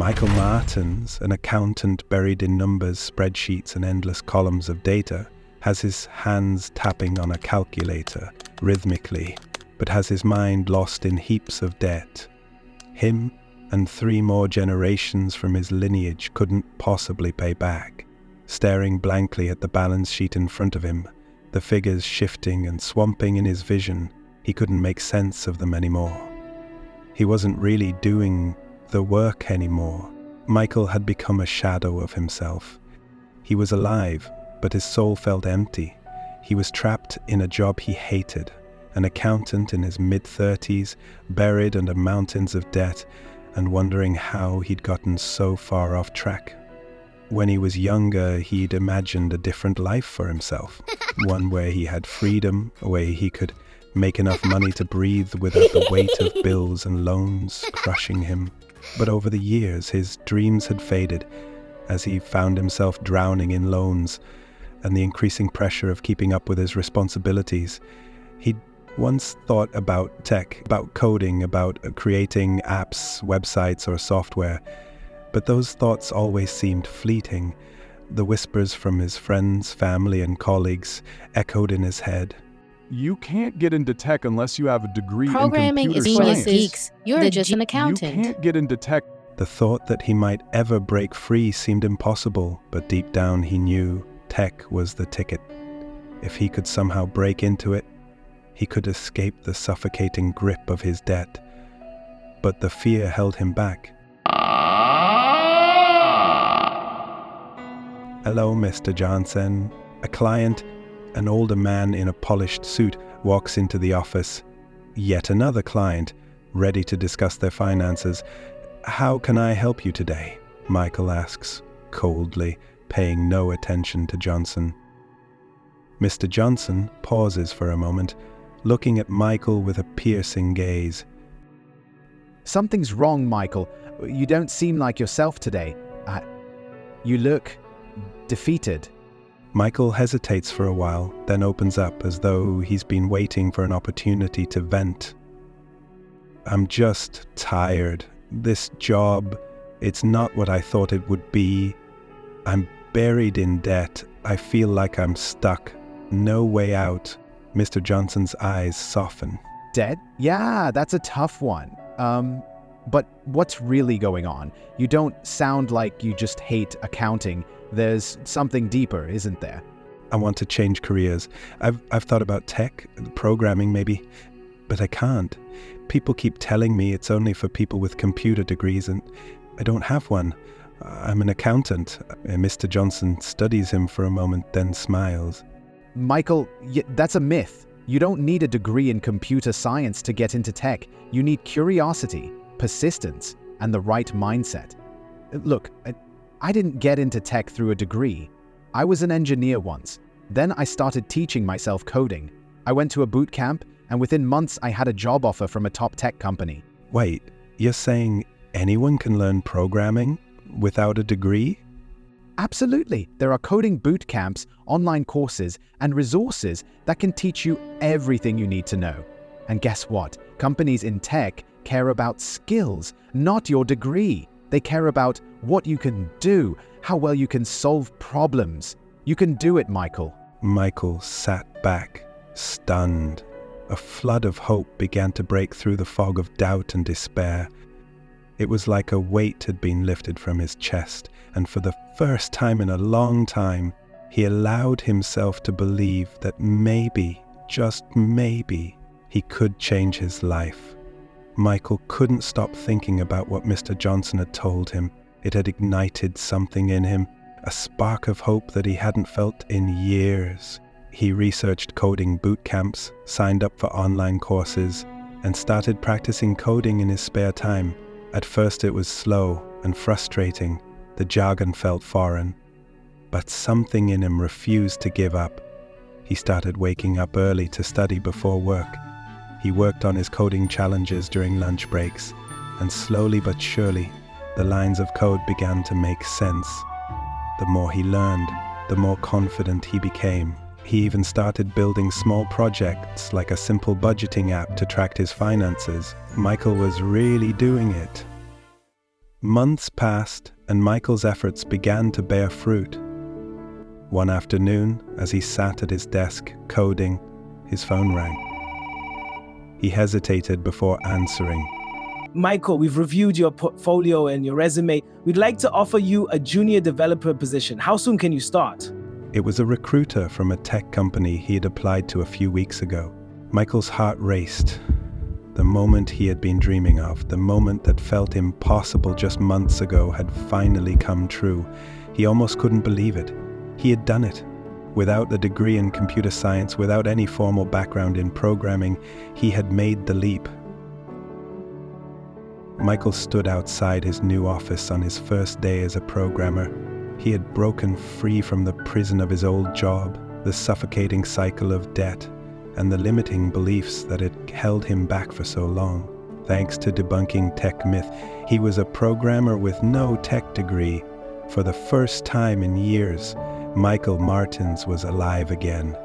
Michael Martins, an accountant buried in numbers, spreadsheets, and endless columns of data, has his hands tapping on a calculator rhythmically, but has his mind lost in heaps of debt. Him and 3 more generations from his lineage couldn't possibly pay back. Staring blankly at the balance sheet in front of him, the figures shifting and swamping in his vision, he couldn't make sense of them anymore. He wasn't really doing the work anymore. Michael had become a shadow of himself. He was alive, but his soul felt empty. He was trapped in a job he hated, an accountant in his mid-30s, buried under mountains of debt, and wondering how he'd gotten so far off track. When he was younger, he'd imagined a different life for himself, one where he had freedom, where he could make enough money to breathe without the weight of bills and loans crushing him. But over the years, his dreams had faded as he found himself drowning in loans and the increasing pressure of keeping up with his responsibilities. He'd once thought about tech, about coding, about creating apps, websites, or software. But those thoughts always seemed fleeting. The whispers from his friends, family, and colleagues echoed in his head. You can't get into tech unless you have a degree Programming in computer is for the science. geeks. You're just an accountant. You can't get into tech. The thought that he might ever break free seemed impossible, but deep down he knew tech was the ticket. If he could somehow break into it, he could escape the suffocating grip of his debt. But the fear held him back. Hello, Mr. Johnson. A client, an older man in a polished suit, walks into the office. Yet another client, ready to discuss their finances. How can I help you today? Michael asks, coldly, paying no attention to Johnson. Mr. Johnson pauses for a moment, looking at Michael with a piercing gaze. Something's wrong, Michael. You don't seem like yourself today. You look defeated. Michael hesitates for a while, then opens up as though he's been waiting for an opportunity to vent. I'm just tired. This job, it's not what I thought it would be. I'm buried in debt. I feel like I'm stuck. No way out. Mr. Johnson's eyes soften. Dead? Yeah, that's a tough one. But what's really going on? You don't sound like you just hate accounting. There's something deeper, isn't there? I want to change careers. I've thought about tech, programming maybe, but I can't. People keep telling me it's only for people with computer degrees, and I don't have one. I'm an accountant. Mr. Johnson studies him for a moment, then smiles. Michael, that's a myth. You don't need a degree in computer science to get into tech. You need curiosity, persistence, and the right mindset. Look, I didn't get into tech through a degree. I was an engineer once. Then I started teaching myself coding. I went to a boot camp, and within months I had a job offer from a top tech company. Wait, you're saying anyone can learn programming without a degree? Absolutely. There are coding boot camps, online courses, and resources that can teach you everything you need to know. And guess what? Companies in tech care about skills, not your degree. They care about what you can do, how well you can solve problems. You can do it, Michael. Michael sat back, stunned. A flood of hope began to break through the fog of doubt and despair. It was like a weight had been lifted from his chest, and for the first time in a long time, he allowed himself to believe that maybe, just maybe, he could change his life. Michael couldn't stop thinking about what Mr. Johnson had told him. It had ignited something in him, a spark of hope that he hadn't felt in years. He researched coding boot camps, signed up for online courses, and started practicing coding in his spare time. At first it was slow and frustrating. The jargon felt foreign. But something in him refused to give up. He started waking up early to study before work. He worked on his coding challenges during lunch breaks, and slowly but surely, the lines of code began to make sense. The more he learned, the more confident he became. He even started building small projects like a simple budgeting app to track his finances. Michael was really doing it. Months passed, and Michael's efforts began to bear fruit. One afternoon, as he sat at his desk coding, his phone rang. He hesitated before answering. Michael, we've reviewed your portfolio and your resume. We'd like to offer you a junior developer position. How soon can you start? It was a recruiter from a tech company he had applied to a few weeks ago. Michael's heart raced. The moment he had been dreaming of, the moment that felt impossible just months ago, had finally come true. He almost couldn't believe it. He had done it. Without a degree in computer science, without any formal background in programming, he had made the leap. Michael stood outside his new office on his first day as a programmer. He had broken free from the prison of his old job, the suffocating cycle of debt, and the limiting beliefs that had held him back for so long. Thanks to debunking tech myth, he was a programmer with no tech degree. For the first time in years, Michael Martins was alive again.